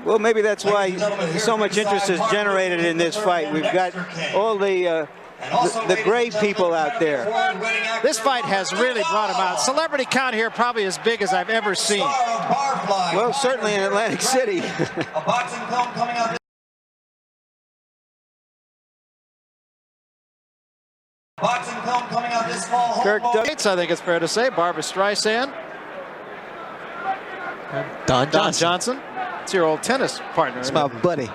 Well, maybe that's why so much interest is generated in this fight. We've got all the great people out there. This fight has really brought them out. Celebrity count here probably as big as I've ever seen. Well, certainly in Atlantic City. A boxing film coming out. Boxing film coming out this fall. Kirk Douglas, I think it's fair to say. Barbara Streisand. Don Johnson. It's your old tennis partner. It's my buddy.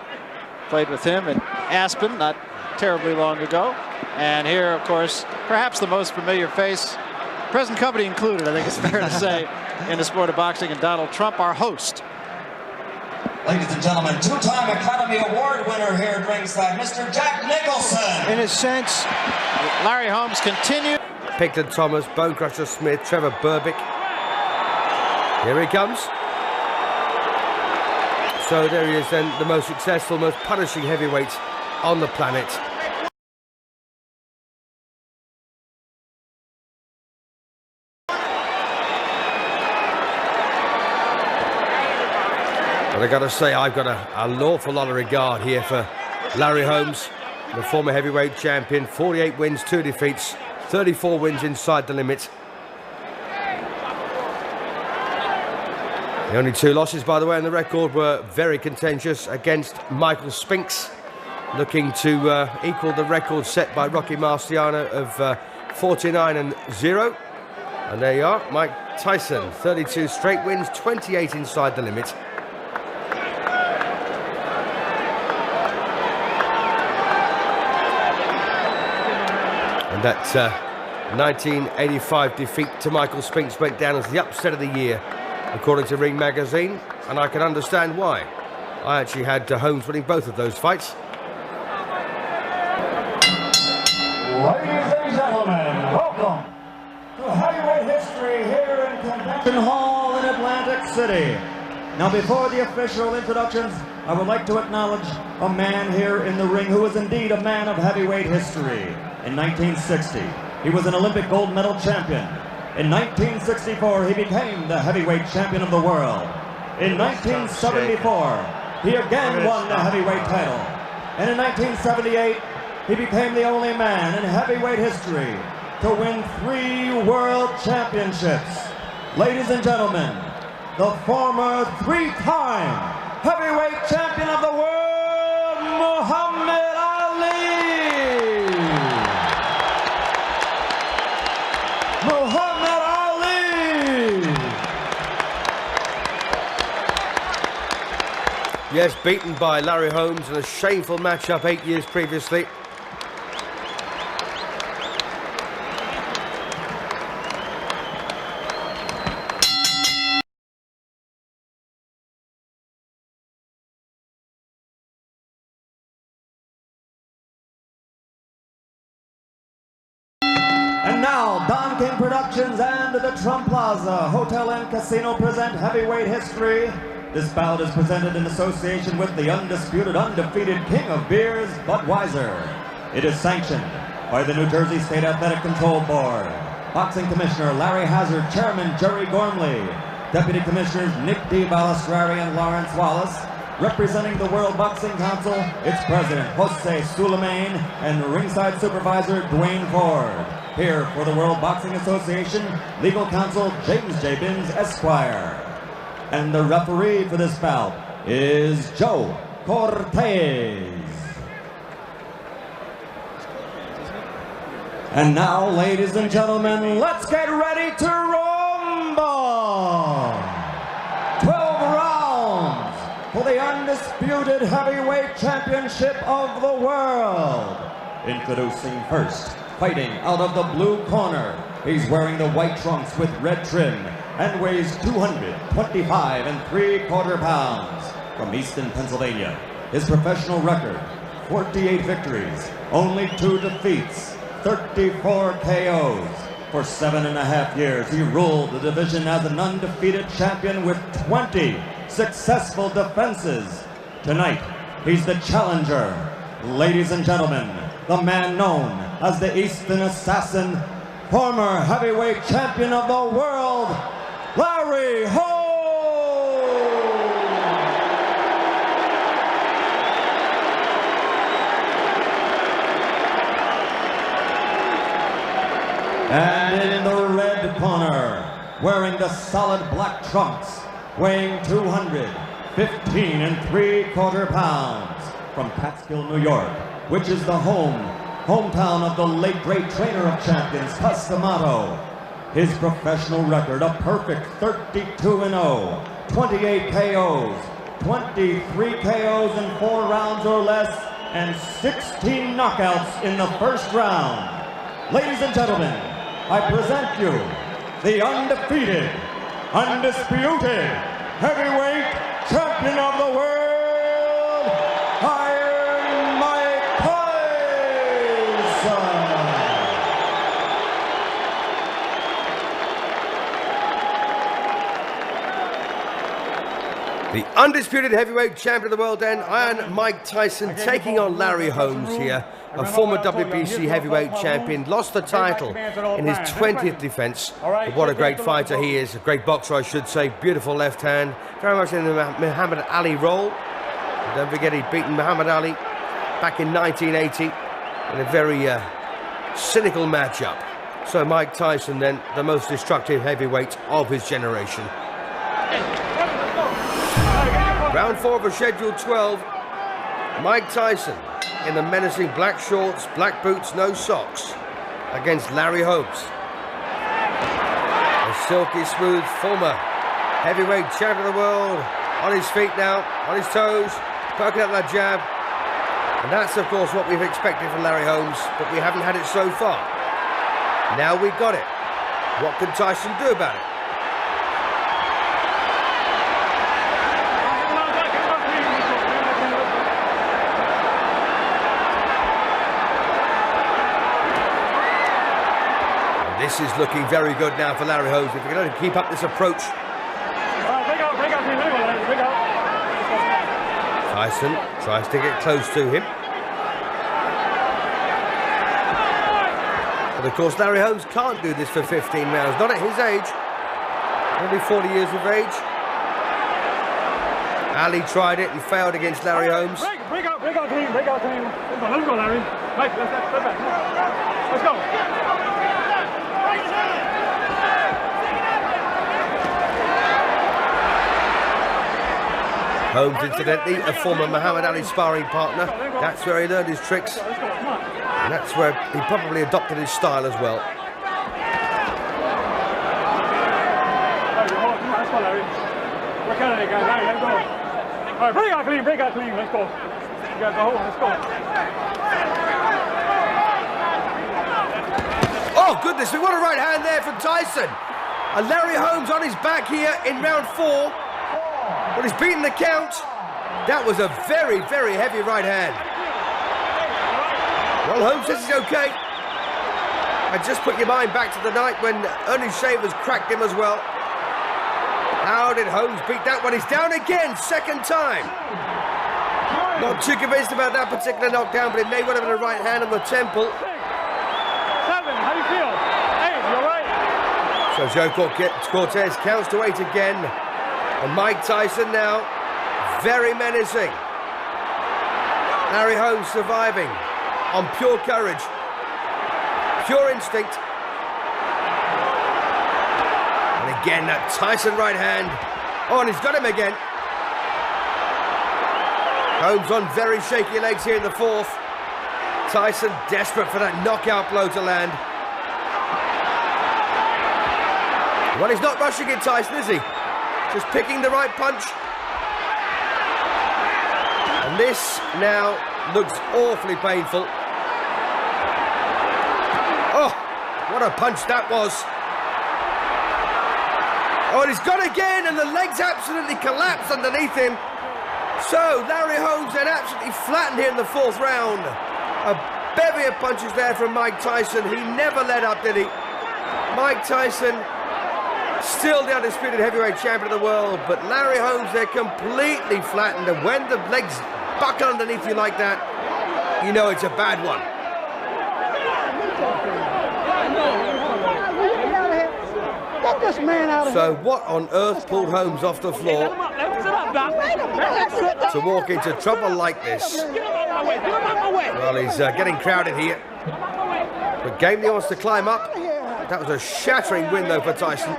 Played with him in Aspen not terribly long ago. And here, of course, perhaps the most familiar face, present company included, I think it's fair to say, in the sport of boxing, and Donald Trump, our host. Ladies and gentlemen, two-time Academy Award winner here at ringside, Mr. Jack Nicholson. In a sense, Larry Holmes continued. Picton Thomas, Bone Crusher Smith, Trevor Berbick. Here he comes. So there he is then, the most successful, most punishing heavyweight on the planet. But I gotta say, I've got an awful lot of regard here for Larry Holmes, the former heavyweight champion. 48 wins, 2 defeats, 34 wins inside the limit. The only 2 losses, by the way, on the record were very contentious against Michael Spinks, looking to equal the record set by Rocky Marciano of 49-0. And there you are, Mike Tyson, 32 straight wins, 28 inside the limit. And that 1985 defeat to Michael Spinks went down as the upset of the year, according to Ring Magazine, and I can understand why. I actually had Holmes winning both of those fights. Ladies and gentlemen, welcome to heavyweight history here in Convention Hall in Atlantic City. Now, before the official introductions, I would like to acknowledge a man here in the ring who is indeed a man of heavyweight history. In 1960, he was an Olympic gold medal champion. In 1964, he became the heavyweight champion of the world. In 1974, he again won the heavyweight title. And in 1978, he became the only man in heavyweight history to win 3 world championships. Ladies and gentlemen, the former 3-time heavyweight champion of the world, Muhammad Ali. Muhammad Ali. Yes, beaten by Larry Holmes in a shameful matchup 8 years previously. And now, Don King Productions and the Trump Plaza Hotel and Casino present heavyweight history. This bout is presented in association with the undisputed, undefeated king of beers, Budweiser. It is sanctioned by the New Jersey State Athletic Control Board. Boxing Commissioner Larry Hazard, Chairman Jerry Gormley, Deputy Commissioners Nick D. Balistrari and Lawrence Wallace. Representing the World Boxing Council, its President Jose Suleiman and ringside supervisor Dwayne Ford. Here for the World Boxing Association, legal counsel James J. Binns, Esquire. And the referee for this bout is Joe Cortez. And now, ladies and gentlemen, let's get ready to rumble! 12 rounds for the undisputed heavyweight championship of the world. Introducing first, fighting out of the blue corner. He's wearing the white trunks with red trim and weighs 225 3/4 pounds. From Easton, Pennsylvania, his professional record, 48 victories, only 2 defeats, 34 KOs. For 7.5 years, he ruled the division as an undefeated champion with 20 successful defenses. Tonight, he's the challenger. Ladies and gentlemen, the man known as the Eastern Assassin, former heavyweight champion of the world, Larry Holmes! And in the red corner, wearing the solid black trunks, weighing 215 3/4 pounds, from Catskill, New York, which is the hometown of the late great trainer of champions, Customato. His professional record, a perfect 32-0, 28 KOs, 23 KOs in 4 rounds or less, and 16 knockouts in the first round. Ladies and gentlemen, I present you the undefeated, undisputed heavyweight champion of the world, Iron Mike Tyson. The undisputed heavyweight champion of the world then, Iron Mike Tyson, taking on Larry Holmes here, a former WBC heavyweight champion, lost the title in his 20th defense. But what a great fighter he is, a great boxer I should say, beautiful left hand, very much in the Muhammad Ali role. And don't forget he'd beaten Muhammad Ali back in 1980 in a very cynical matchup. So Mike Tyson then, the most destructive heavyweight of his generation. Round 4 of a scheduled 12, Mike Tyson in the menacing black shorts, black boots, no socks, against Larry Holmes. A silky smooth former heavyweight champion of the world, on his feet now, on his toes, poking up that jab. And that's of course what we've expected from Larry Holmes, but we haven't had it so far. Now we've got it. What can Tyson do about it? This is looking very good now for Larry Holmes. If we're going to keep up this approach. Tyson tries to get close to him. But of course Larry Holmes can't do this for 15 rounds, not at his age. Only 40 years of age. Ali tried it and failed against Larry Holmes. Break out clean. Let's go, Larry. Mike, let's go. Holmes, incidentally, a former Muhammad Ali sparring partner. That's where he learned his tricks. And that's where he probably adopted his style as well. We're killing it, guys. Let's go. All right, break out clean. Let's go. You guys go home. Let's go. Oh, goodness me, what a right hand there from Tyson. And Larry Holmes on his back here in round 4. But he's beaten the count. That was a very, very heavy right hand. Well, Holmes says he's okay. And just put your mind back to the night when Ernest Shavers cracked him as well. How did Holmes beat that one? He's down again, second time. Not too convinced about that particular knockdown, but it may well have been a right hand on the temple. 7, how do you feel? 8, you all right? So Joe Cortez counts to 8 again. And Mike Tyson now, very menacing. Larry Holmes surviving on pure courage, pure instinct. And again, that Tyson right hand. Oh, and he's got him again. Holmes on very shaky legs here in the 4th. Tyson desperate for that knockout blow to land. Well, he's not rushing it, Tyson, is he? Just picking the right punch. And this now looks awfully painful. Oh, what a punch that was. Oh, and he's got again, and the legs absolutely collapse underneath him. So Larry Holmes then absolutely flattened here in the 4th round. A bevy of punches there from Mike Tyson. He never let up, did he? Mike Tyson, still the undisputed heavyweight champion of the world, but Larry Holmes, they're completely flattened, and when the legs buckle underneath you like that, you know it's a bad one. Get this man out of here. So what on earth pulled Holmes off the floor to walk into trouble like this? Well, he's getting crowded here. But Gamely wants to climb up. That was a shattering win, though, for Tyson.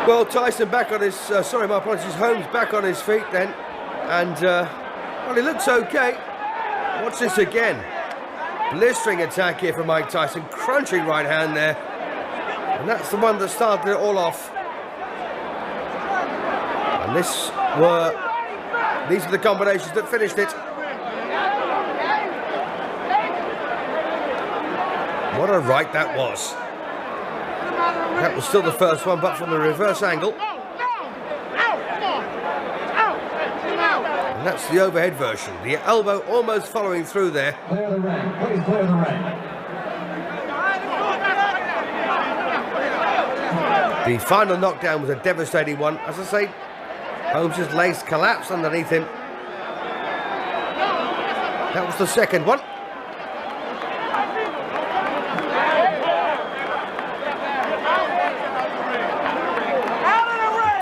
Well, Tyson back on his, sorry, my apologies, Holmes back on his feet then. And, well, he looks okay. Watch this again. Blistering attack here from Mike Tyson. Crunching right hand there. And that's the one that started it all off. And these are the combinations that finished it. What a right that was. That was still the first one, but from the reverse angle. And that's the overhead version. The elbow almost following through there. Clear the ring. Please clear the ring. The final knockdown was a devastating one. As I say, Holmes' legs collapsed underneath him. That was the second one.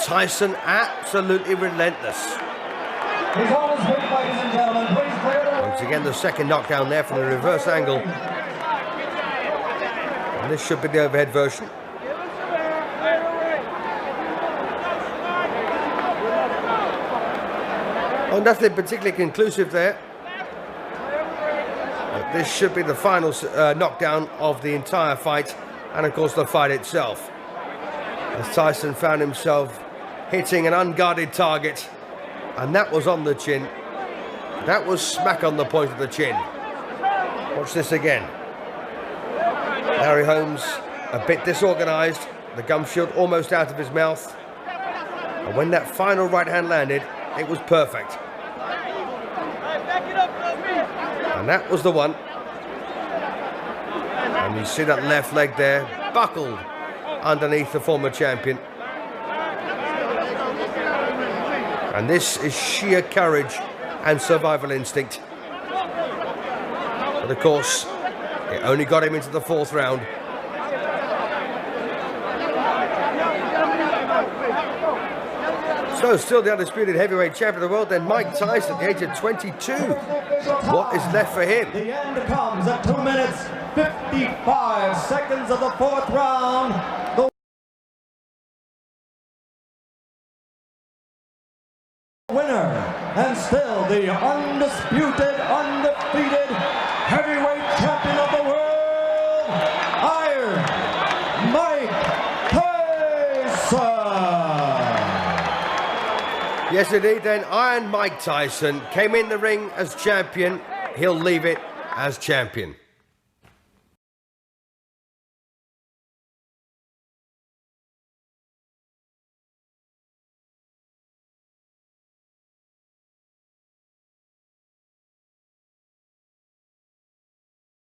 Tyson absolutely relentless. He's on his feet, ladies and gentlemen. Please clear the ring. Once again, the second knockdown there from the reverse angle. And this should be the overhead version. Oh, nothing particularly conclusive there. But this should be the final knockdown of the entire fight, and of course the fight itself. As Tyson found himself hitting an unguarded target, and that was on the chin. That was smack on the point of the chin. Watch this again. Larry Holmes a bit disorganized, the gum shield almost out of his mouth, and when that final right hand landed, it was perfect. And that was the one. And you see that left leg there, buckled underneath the former champion. And this is sheer courage and survival instinct. But of course, it only got him into the fourth round. So, still the undisputed heavyweight champion of the world, then Mike Tyson at the age of 22. What is left for him? The end comes at 2 minutes, 55 seconds of the fourth round. The winner, and still the undisputed, undefeated heavyweight champion of the world, Iron Mike Tyson. Yes, indeed, then Iron Mike Tyson came in the ring as champion. He'll leave it as champion.